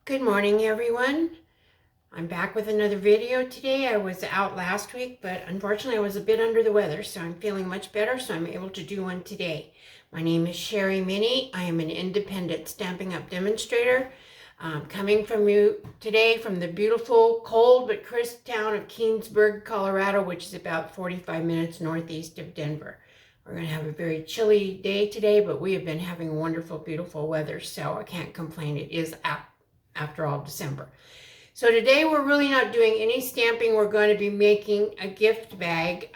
Good morning, everyone. I'm back with another video today. I was out last week, but unfortunately I was a bit under the weather, so I'm feeling much better, so I'm able to do one today. My name is Sherry Minnie. I am an independent Stampin' Up! Demonstrator. Coming from you today from the beautiful, cold but crisp town of Keensburg, Colorado, which is about 45 minutes northeast of Denver. We're going to have a very chilly day today, but we have been having wonderful, beautiful weather, so I can't complain. It is after all December. So today we're really not doing any stamping. We're going to be making a gift bag.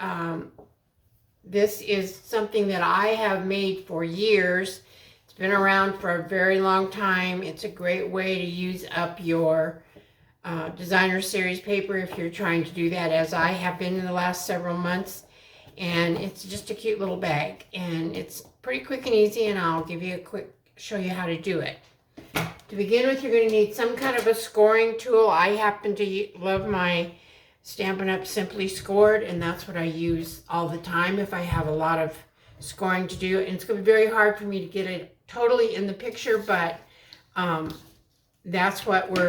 This is something that I have made for years. It's been around for a very long time. It's a great way to use up your designer series paper if you're trying to do that, as I have been in the last several months. And it's just a cute little bag, and it's pretty quick and easy, and I'll give you a quick show you how to do it. To begin with, you're going to need some kind of a scoring tool. I happen to love my Stampin' Up! Simply Scored, and that's what I use all the time if I have a lot of scoring to do. And it's going to be very hard for me to get it totally in the picture, but that's what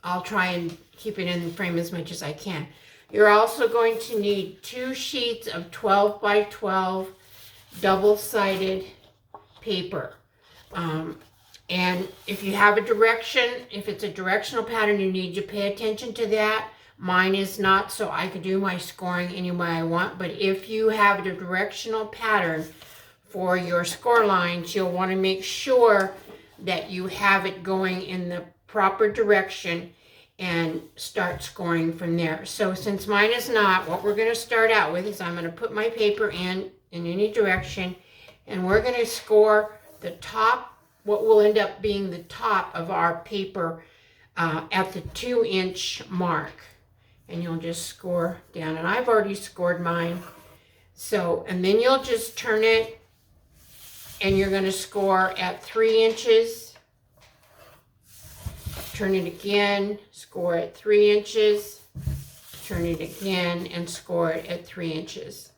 I'll try and keep it in the frame as much as I can. You're also going to need 2 sheets of 12 by 12 double-sided paper. And if you have a direction, if it's a directional pattern, you need to pay attention to that. Mine is not, so I can do my scoring any way I want. But if you have a directional pattern for your score lines, you'll want to make sure that you have it going in the proper direction and start scoring from there. So since mine is not, what we're going to start out with is I'm going to put my paper in any direction, and we're going to score the top, what will end up being the top of our paper at the 2-inch mark. And you'll just score down. And I've already scored mine. So, and then you'll just turn it, and you're going to score at 3 inches. Turn it again, score at 3 inches. Turn it again and score it at 3 inches.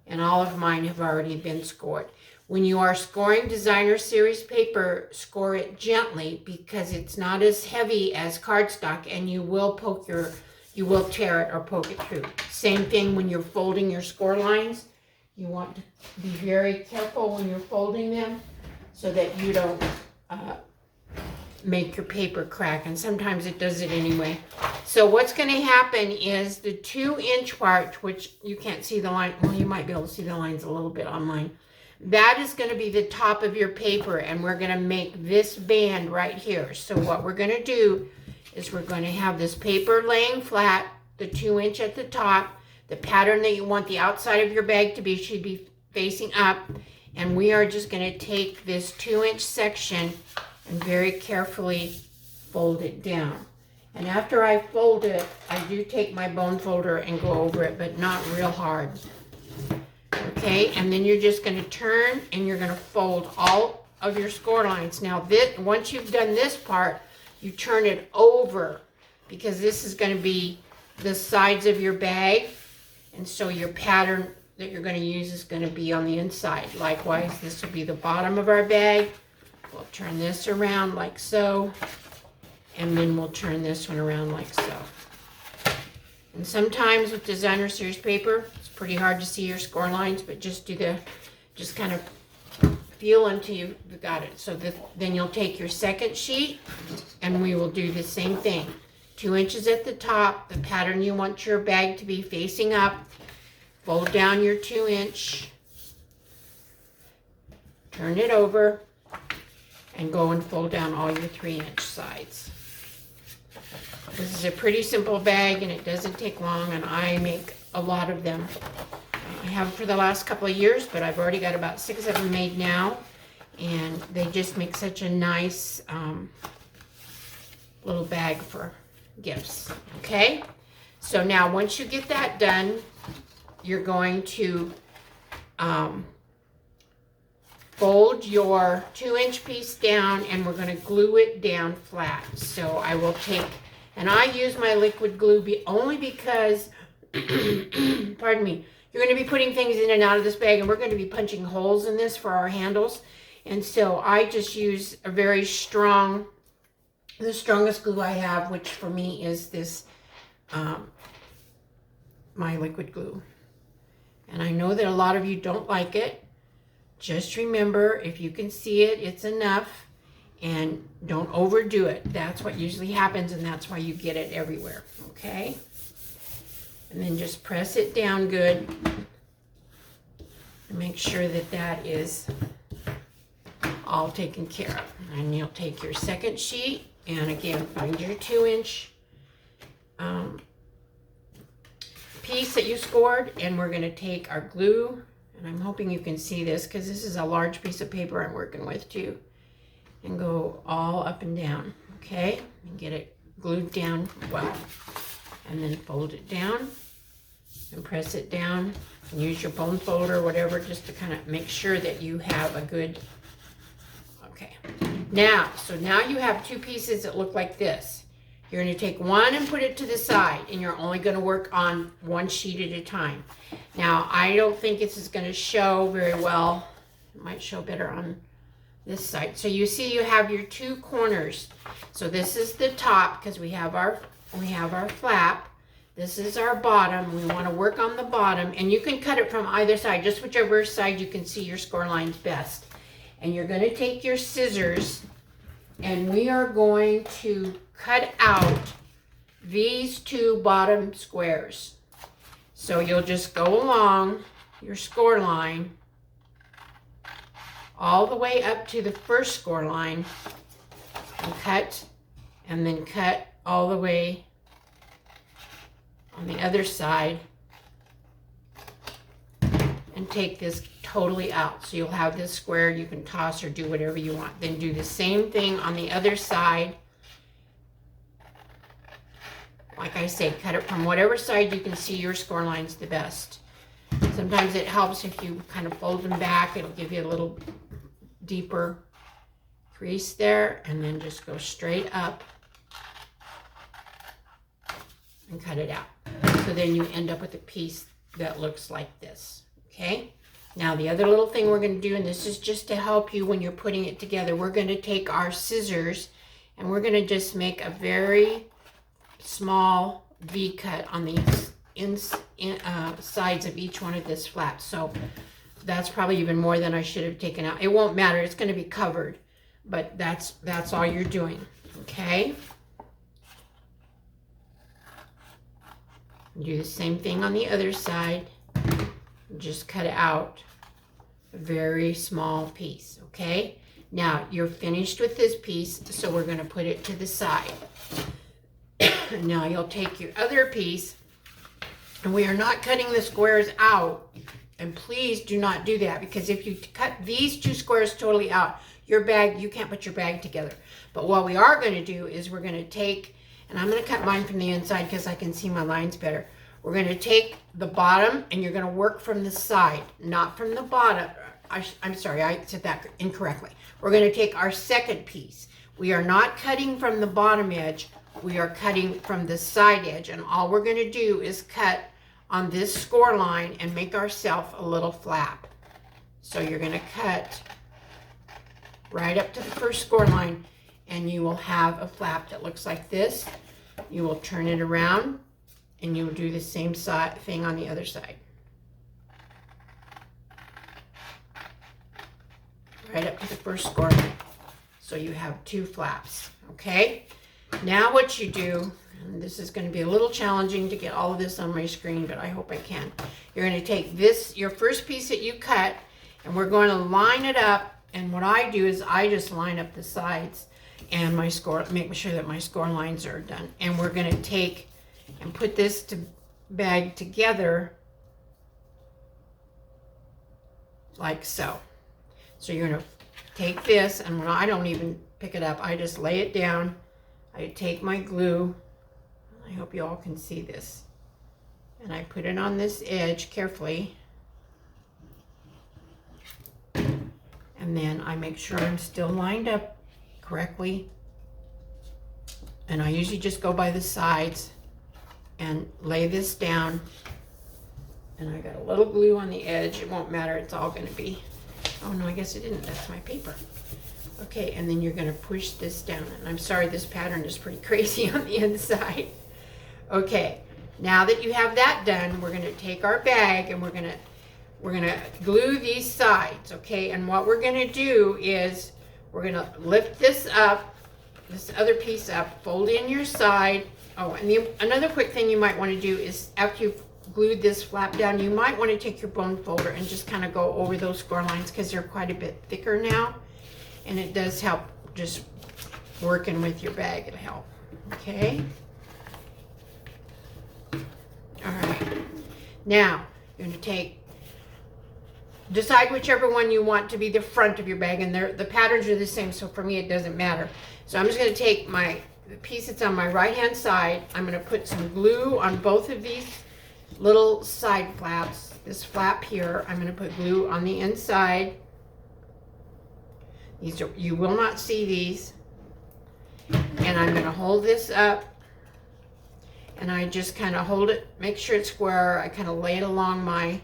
And all of mine have already been scored. When you are scoring designer series paper, score it gently because it's not as heavy as cardstock, and you will tear it or poke it through. Same thing when you're folding your score lines. You want to be very careful when you're folding them so that you don't make your paper crack, and sometimes it does it anyway. So what's going to happen is the 2-inch part, which you can't see the line, well, you might be able to see the lines a little bit on mine. That is going to be the top of your paper, and we're going to make this band right here. So what we're going to do is we're going to have this paper laying flat, the 2-inch at the top. The pattern that you want the outside of your bag to be should be facing up, and we are just going to take this 2-inch section and very carefully fold it down. And after I fold it, I do take my bone folder and go over it, but not real hard. Okay, and then you're just going to turn and you're going to fold all of your score lines. Now, once you've done this part, you turn it over because this is going to be the sides of your bag. And so your pattern that you're going to use is going to be on the inside. Likewise, this will be the bottom of our bag. We'll turn this around like so, and then we'll turn this one around like so. And sometimes with designer series paper, it's pretty hard to see your score lines, but just kind of feel until you've got it. So then you'll take your second sheet, and we will do the same thing. 2 inches at the top, the pattern you want your bag to be facing up. Fold down your 2-inch, turn it over, and go and fold down all your 3-inch sides. This is a pretty simple bag, and it doesn't take long, and I make a lot of them. I have for the last couple of years, but I've already got about 6 of them made now, and they just make such a nice little bag for gifts. Okay, so now once you get that done, you're going to fold your 2-inch piece down, and we're going to glue it down flat. So I will take, and I use my liquid glue only because, pardon me, you're going to be putting things in and out of this bag, and we're going to be punching holes in this for our handles. And so I just use a very strong the strongest glue I have, which for me is this, my liquid glue. And I know that a lot of you don't like it. Just remember, if you can see it, it's enough. And don't overdo it. That's what usually happens, and that's why you get it everywhere, okay? And then just press it down good. And make sure that that is all taken care of. And you'll take your second sheet, and again, find your 2-inch piece that you scored, and we're going to take our glue, and I'm hoping you can see this because this is a large piece of paper I'm working with too, and go all up and down, okay, and get it glued down well, and then fold it down and press it down, and use your bone folder or whatever just to kind of make sure that you have a good, okay. Now, so now you have 2 pieces that look like this. You're going to take one and put it to the side, and you're only going to work on 1 sheet at a time. Now, I don't think this is going to show very well. It might show better on this side. So you see you have your 2 corners. So this is the top because we have our flap. This is our bottom. We want to work on the bottom, and you can cut it from either side, just whichever side you can see your score lines best. And you're going to take your scissors, and we are going to cut out these 2 bottom squares. So you'll just go along your score line all the way up to the first score line and then cut all the way on the other side and take this totally out. So you'll have this square you can toss or do whatever you want. Then do the same thing on the other side. Like I say, cut it from whatever side you can see your score lines the best. Sometimes it helps if you kind of fold them back. It'll give you a little deeper crease there, and then just go straight up and cut it out. So then you end up with a piece that looks like this, okay? Now the other little thing we're going to do, and this is just to help you when you're putting it together, we're going to take our scissors and we're going to just make a very small V cut on the sides of each one of this flap. So that's probably even more than I should have taken out. It won't matter, it's going to be covered, but that's all you're doing, okay? Do the same thing on the other side. Just cut out a very small piece, okay? Now you're finished with this piece, so we're going to put it to the side. Now you'll take your other piece, and we are not cutting the squares out, and please do not do that, because if you cut these 2 squares totally out, your bag, you can't put your bag together. But what we are going to do is we're going to take, and I'm going to cut mine from the inside because I can see my lines better. We're going to take the bottom, and you're going to work from the side, not from the bottom. I'm sorry, I said that incorrectly. We're going to take our second piece. We are not cutting from the bottom edge. We are cutting from the side edge, and all we're going to do is cut on this score line and make ourselves a little flap. So you're going to cut right up to the first score line, and you will have a flap that looks like this. You will turn it around, and you will do the same thing on the other side. Right up to the first score line. So you have 2 flaps, okay? Now what you do, and this is going to be a little challenging to get all of this on my screen, but I hope I can. You're going to take this, your first piece that you cut, and we're going to line it up. And what I do is I just line up the sides and my score, make sure that my score lines are done. And we're going to take and put this bag together like so. So you're going to take this, and when I don't even pick it up, I just lay it down. I take my glue, I hope you all can see this, and I put it on this edge carefully, and then I make sure I'm still lined up correctly, and I usually just go by the sides and lay this down, and I got a little glue on the edge. It won't matter, it's all going to be, oh no, I guess it didn't, that's my paper. Okay, and then you're going to push this down. And I'm sorry, this pattern is pretty crazy on the inside. Okay, now that you have that done, we're going to take our bag and we're going to glue these sides, okay? And what we're going to do is we're going to lift this up, this other piece up, fold in your side. Oh, and another quick thing you might want to do is after you've glued this flap down, you might want to take your bone folder and just kind of go over those score lines because they're quite a bit thicker now. And it does help just working with your bag, it'll help, okay? All right, now you're going to decide whichever one you want to be the front of your bag, and the patterns are the same, so for me it doesn't matter. So I'm just going to take the piece that's on my right hand side. I'm going to put some glue on both of these little side flaps. This flap here, I'm going to put glue on the inside. You will not see these. And I'm going to hold this up, and I just kind of hold it, make sure it's square. I kind of lay it along my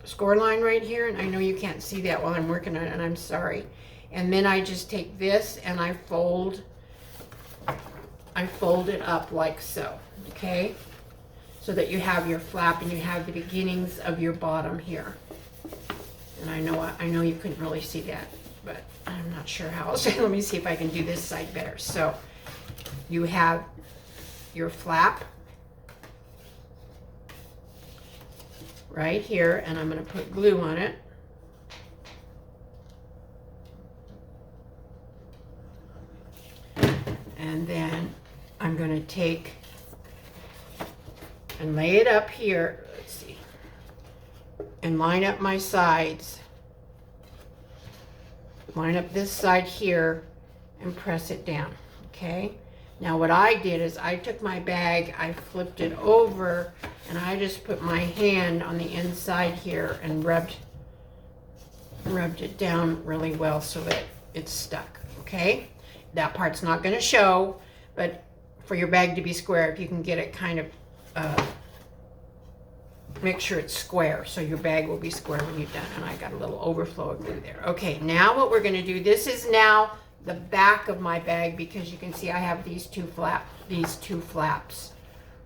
score line right here, and I know you can't see that while I'm working on it, and I'm sorry. And then I just take this and I fold it up like so, okay? So that you have your flap and you have the beginnings of your bottom here. And I know you couldn't really see that, but I'm not sure how else. Let me see if I can do this side better. So you have your flap right here, and I'm going to put glue on it. And then I'm going to take and lay it up here. Let's see. And line up my sides. Line up this side here and press it down, okay? Now what I did is I took my bag, I flipped it over, and I just put my hand on the inside here and rubbed it down really well so that it's stuck, okay? That part's not going to show, but for your bag to be square, if you can get it kind of, make sure it's square so your bag will be square when you're done. And I got a little overflow of glue there. Okay, now what we're going to do, this is now the back of my bag because you can see I have these two flaps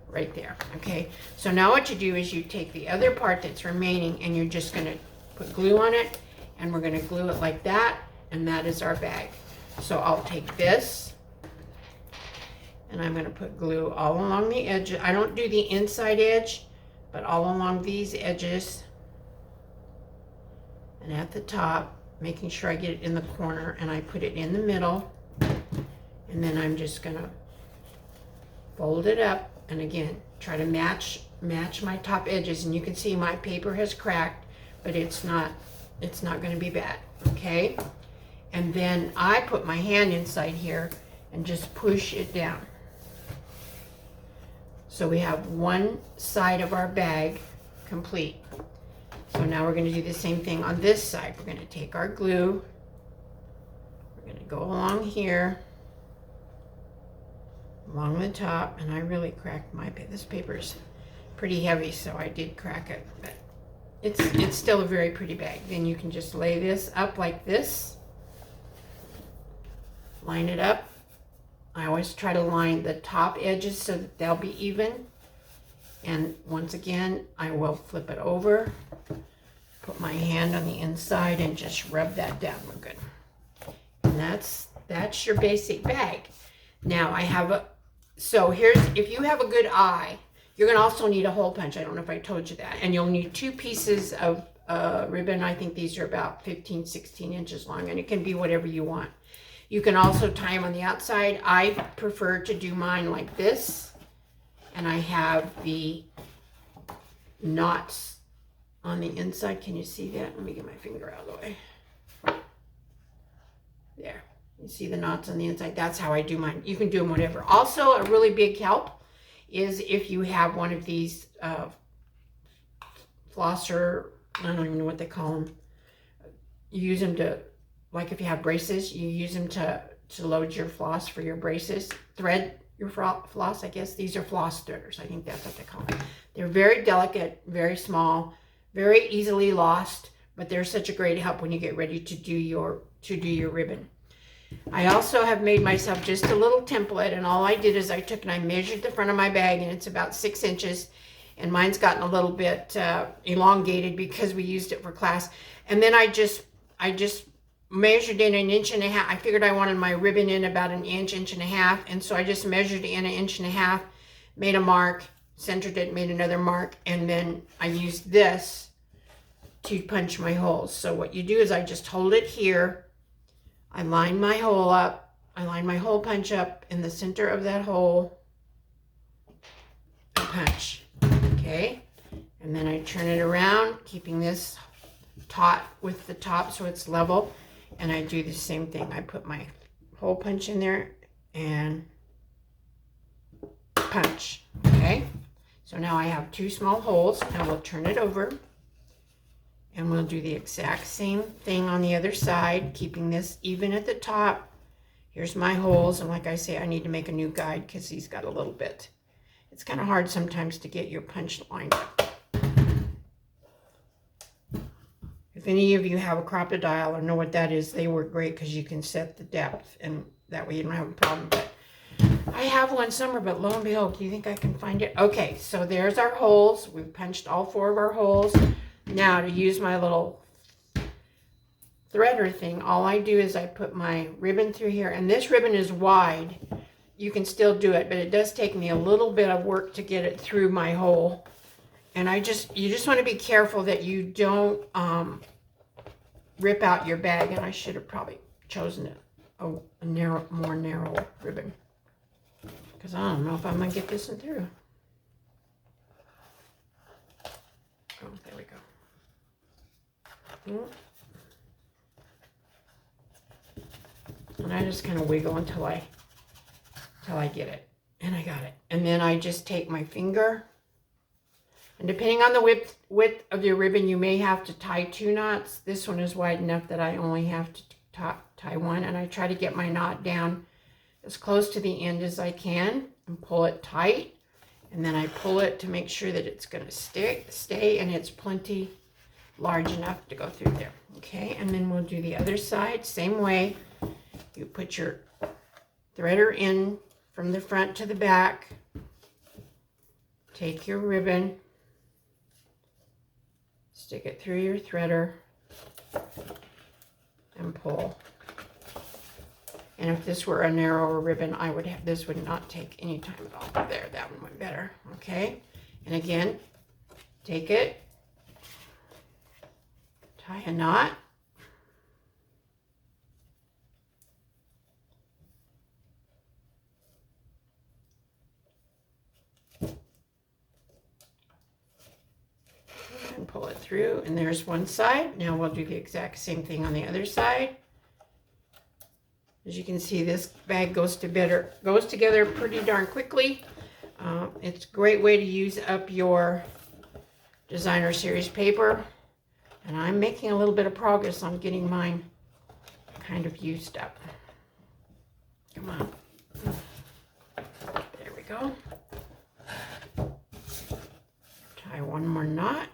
right there. Okay, so now what you do is you take the other part that's remaining and you're just going to put glue on it, and we're going to glue it like that, and that is our bag. So I'll take this and I'm going to put glue all along the edge. I don't do the inside edge, but all along these edges and at the top, making sure I get it in the corner, and I put it in the middle, and then I'm just going to fold it up, and again try to match my top edges. And you can see my paper has cracked, but it's not going to be bad, okay? And then I put my hand inside here and just push it down. So we have one side of our bag complete. So now we're going to do the same thing on this side. We're going to take our glue. We're going to go along here, along the top, and I really cracked my paper. This paper's pretty heavy, so I did crack it, but it's still a very pretty bag. Then you can just lay this up like this. Line it up. I always try to line the top edges so that they'll be even. And once again, I will flip it over, put my hand on the inside, and just rub that down real good. And that's your basic bag. Now I have so here's, if you have a good eye, you're gonna also need a hole punch. I don't know if I told you that. And you'll need 2 pieces of ribbon. I think these are about 15, 16 inches long, and it can be whatever you want. You can also tie them on the outside. I prefer to do mine like this. And I have the knots on the inside. Can you see that? Let me get my finger out of the way. There. You see the knots on the inside? That's how I do mine. You can do them whatever. Also, a really big help is if you have one of these flosser, I don't even know what they call them. You use them to, like if you have braces, you use them to load your floss for your braces. Thread your floss, I guess. These are floss threaders. I think that's what they call them. They're very delicate, very small, very easily lost, but they're such a great help when you get ready to do your ribbon. I also have made myself just a little template, and all I did is I took and I measured the front of my bag, and it's about 6 inches, and mine's gotten a little bit elongated because we used it for class. And then I just measured in 1.5 inches. I figured I wanted my ribbon in about 1 inch, 1.5 inches, and so I just measured in 1.5 inches, made a mark, centered it, made another mark, and then I used this to punch my holes. So what you do is I just hold it here, I line my hole up, I line my hole punch up in the center of that hole, and punch, okay? And then I turn it around, keeping this taut with the top so it's level, and I do the same thing. I put my hole punch in there and punch, okay? So now I have 2 small holes. Now we'll turn it over and we'll do the exact same thing on the other side, keeping this even at the top. Here's my holes, and like I say, I need to make a new guide because he's got a little bit. It's kind of hard sometimes to get your punch lined up. If any of you have a crocodile or know what that is, they work great because you can set the depth, and that way you don't have a problem. But I have one somewhere, but lo and behold, do you think I can find it? Okay, so there's our holes. We've punched all 4 of our holes. Now to use my little threader thing, all I do is I put my ribbon through here, and this ribbon is wide. You can still do it, but it does take me a little bit of work to get it through my hole. And you just want to be careful that you don't rip out your bag. And I should have probably chosen a more narrow ribbon, because I don't know if I'm gonna get this in through. Oh, there we go. And I just kind of wiggle until I get it, and I got it. And then I just take my finger, and depending on the width of your ribbon, you may have to tie 2 knots. This one is wide enough that I only have to tie 1, and I try to get my knot down as close to the end as I can and pull it tight. And then I pull it to make sure that it's going to stay, and it's plenty large enough to go through there. Okay, and then we'll do the other side. Same way. You put your threader in from the front to the back. Take your ribbon, stick it through your threader, and pull. And if this were a narrower ribbon, this would not take any time at all. There, that one went better. Okay, and again, take it, tie a knot, and pull it through. And there's one side. Now we'll do the exact same thing on the other side. As you can see, this bag goes together pretty darn quickly. It's a great way to use up your designer series paper. And I'm making a little bit of progress on getting mine kind of used up. Come on. There we go. Tie one more knot.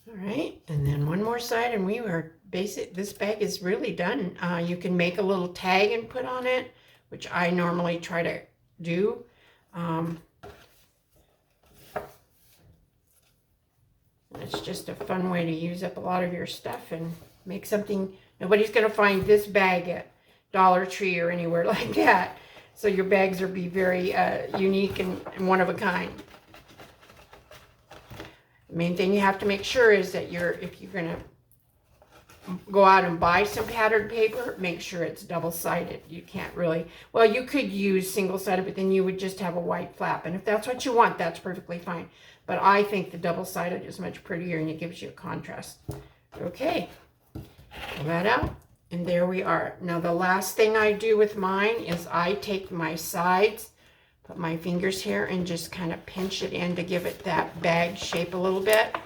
All right, and then one more side, and we are basic. This bag is really done. You can make a little tag and put on it, which I normally try to do. It's just a fun way to use up a lot of your stuff and make something. Nobody's going to find this bag at Dollar Tree or anywhere like that. So your bags will be very unique and one of a kind. The main thing you have to make sure is that if you're going to go out and buy some patterned paper, make sure it's double-sided. You can't really, well, you could use single-sided, but then you would just have a white flap. And if that's what you want, that's perfectly fine. But I think the double-sided is much prettier, and it gives you a contrast. Okay, pull that out, and there we are. Now the last thing I do with mine is I take my sides, put my fingers here, and just kind of pinch it in to give it that bag shape a little bit,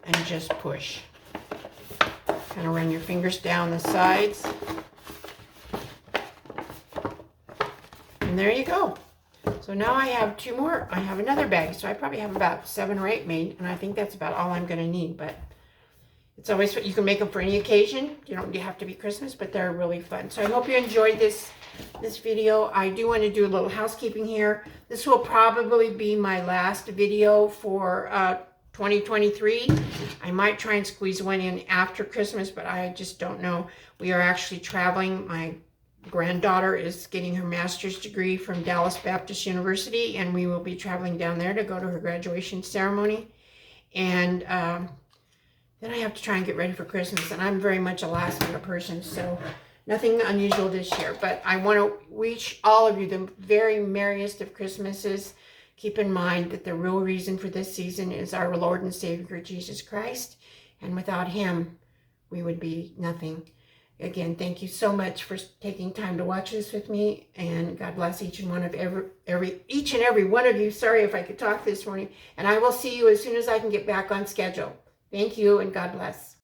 and just push. Kind of run your fingers down the sides. And And there you go. So now I have 2 more. I have another bag. So I probably have about 7 or 8 made. And I think that's about all I'm going to need. But it's always, you can make them for any occasion. You don't have to be Christmas, but they're really fun. So I hope you enjoyed this video. I do want to do a little housekeeping here. This will probably be my last video for 2023. I might try and squeeze one in after Christmas, but I just don't know. We are actually traveling. My granddaughter is getting her master's degree from Dallas Baptist University, and we will be traveling down there to go to her graduation ceremony. And then I have to try and get ready for Christmas, and I'm very much a last minute person, so nothing unusual this year. But I want to wish all of you the very merriest of Christmases. Keep in mind that the real reason for this season is our Lord and Savior Jesus Christ, and without him we would be nothing. Again, thank you so much for taking time to watch this with me, and God bless each and every one of you. Sorry if I could talk this morning, and I will see you as soon as I can get back on schedule. Thank you, and God bless.